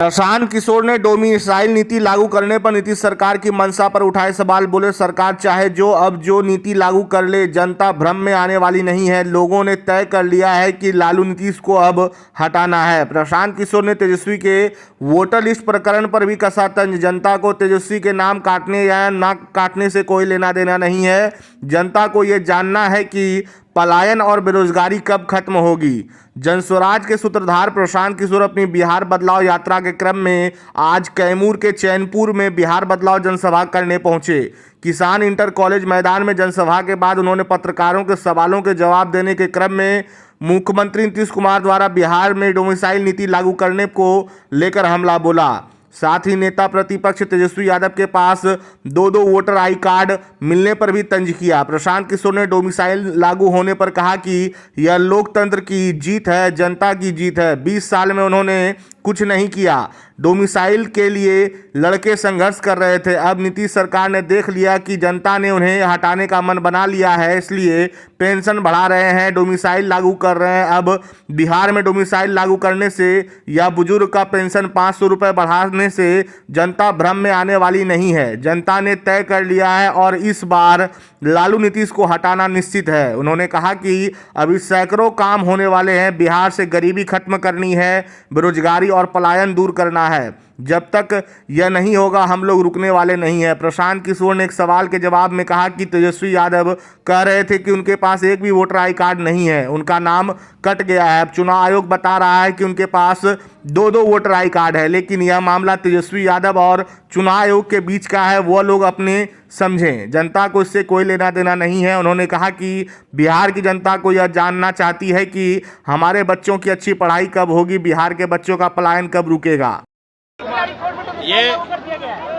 प्रशांत किशोर ने डोमिसाइल नीति लागू करने पर नीतीश सरकार की मंशा पर उठाए सवाल। बोले, सरकार चाहे जो नीति लागू कर ले, जनता भ्रम में आने वाली नहीं है। लोगों ने तय कर लिया है कि लालू नीतीश को अब हटाना है। प्रशांत किशोर ने तेजस्वी के वोटर लिस्ट प्रकरण पर भी कसा तंज। जनता को तेजस्वी के नाम काटने या ना काटने से कोई लेना देना नहीं है। जनता को ये जानना है कि पलायन और बेरोजगारी कब खत्म होगी। जनस्वराज के सूत्रधार प्रशांत किशोर अपनी बिहार बदलाव यात्रा के क्रम में आज कैमूर के चैनपुर में बिहार बदलाव जनसभा करने पहुंचे। किसान इंटर कॉलेज मैदान में जनसभा के बाद उन्होंने पत्रकारों के सवालों के जवाब देने के क्रम में मुख्यमंत्री नीतीश कुमार द्वारा बिहार में डोमिसाइल नीति लागू करने को लेकर हमला बोला। साथ ही नेता प्रतिपक्ष तेजस्वी यादव के पास दो वोटर आई कार्ड मिलने पर भी तंज किया। प्रशांत किशोर ने डोमिसाइल लागू होने पर कहा कि यह लोकतंत्र की जीत है, जनता की जीत है। 20 साल में उन्होंने कुछ नहीं किया। डोमिसाइल के लिए लड़के संघर्ष कर रहे थे। अब नीतीश सरकार ने देख लिया कि जनता ने उन्हें हटाने का मन बना लिया है, इसलिए पेंशन बढ़ा रहे हैं, डोमिसाइल लागू कर रहे हैं। अब बिहार में डोमिसाइल लागू करने से या बुजुर्ग का पेंशन 500 रुपये बढ़ाने से जनता भ्रम में आने वाली नहीं है। जनता ने तय कर लिया है और इस बार लालू नीतीश को हटाना निश्चित है। उन्होंने कहा कि अभी सैकड़ों काम होने वाले हैं। बिहार से गरीबी खत्म करनी है, बेरोजगारी और पलायन दूर करना है। जब तक यह नहीं होगा हम लोग रुकने वाले नहीं हैं। प्रशांत किशोर ने एक सवाल के जवाब में कहा कि तेजस्वी यादव कह रहे थे कि उनके पास एक भी वोटर आई कार्ड नहीं है, उनका नाम कट गया है। अब चुनाव आयोग बता रहा है कि उनके पास दो वोटर आई कार्ड है, लेकिन यह मामला तेजस्वी यादव और चुनाव आयोग के बीच का है, वो लोग अपने समझें। जनता को इससे कोई लेना देना नहीं है। उन्होंने कहा कि बिहार की जनता को यह जानना चाहती है कि हमारे बच्चों की अच्छी पढ़ाई कब होगी, बिहार के बच्चों का पलायन कब रुकेगा।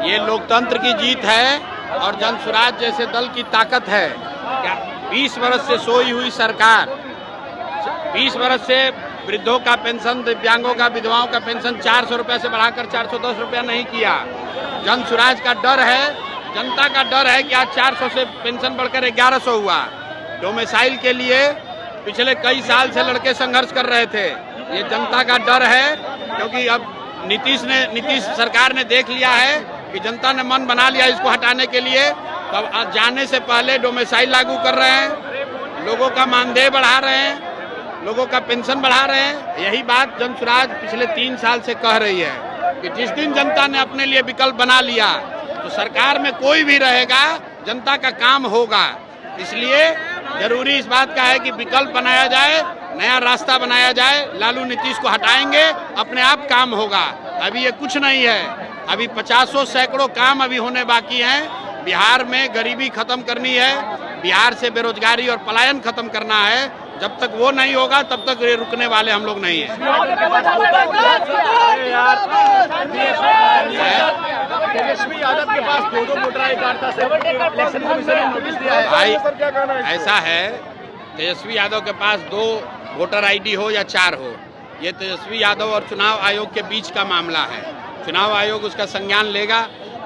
ये लोकतंत्र की जीत है और जनस्वराज जैसे दल की ताकत है। 20 वर्ष से सोई हुई सरकार, 20 वर्ष से वृद्धों का पेंशन, दिव्यांगों का, विधवाओं का पेंशन 400 रुपये से बढ़ाकर 410 रुपया नहीं किया। जनस्वराज का डर है, जनता का डर है कि आज 400 से पेंशन बढ़कर 1100 हुआ। डोमिसाइल के लिए पिछले कई साल से लड़के संघर्ष कर रहे थे। ये जनता का डर है, क्योंकि अब नीतीश सरकार ने देख लिया है कि जनता ने मन बना लिया इसको हटाने के लिए। तो अब जाने से पहले डोमिसाइल लागू कर रहे हैं, लोगों का मानदेय बढ़ा रहे हैं, लोगों का पेंशन बढ़ा रहे हैं। यही बात जनस्वराज पिछले 3 साल से कह रही है कि जिस दिन जनता ने अपने लिए विकल्प बना लिया तो सरकार में कोई भी रहेगा, जनता का काम होगा। इसलिए जरूरी इस बात का है कि विकल्प बनाया जाए, नया रास्ता बनाया जाए। लालू नीतीश को हटाएंगे, अपने आप काम होगा। अभी ये कुछ नहीं है, अभी 50 सैकड़ों काम अभी होने बाकी हैं। बिहार में गरीबी खत्म करनी है, बिहार से बेरोजगारी और पलायन खत्म करना है। जब तक वो नहीं होगा तब तक ये रुकने वाले हम लोग नहीं हैं। तेजस्वी यादव के पास दो वोटर आई कार्ड था, इलेक्शन कमीशन ने नोटिस दिया है। भाई ऐसा है, तेजस्वी यादव के पास 2 वोटर आईडी हो या 4 हो, ये तेजस्वी यादव और चुनाव आयोग के बीच का मामला है। चुनाव आयोग उसका संज्ञान लेगा।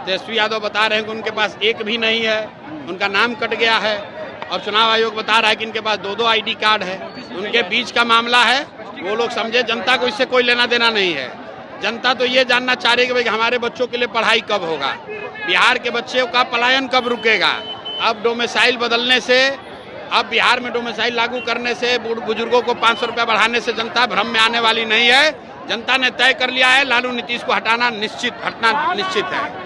तेजस्वी यादव बता रहे हैं कि उनके पास एक भी नहीं है, उनका नाम कट गया है, और चुनाव आयोग बता रहा है कि इनके पास 2 आईडी कार्ड है। उनके बीच का मामला है, वो लोग समझे। जनता को इससे कोई लेना देना नहीं है। जनता तो ये जानना चाह रही है कि भाई हमारे बच्चों के लिए पढ़ाई कब होगा, बिहार के बच्चों का पलायन कब रुकेगा। अब डोमिसाइल बदलने से, अब बिहार में डोमिसाइल लागू करने से, बुजुर्गों को 500 रुपया बढ़ाने से जनता भ्रम में आने वाली नहीं है। जनता ने तय कर लिया है, लालू नीतीश को हटाना निश्चित है।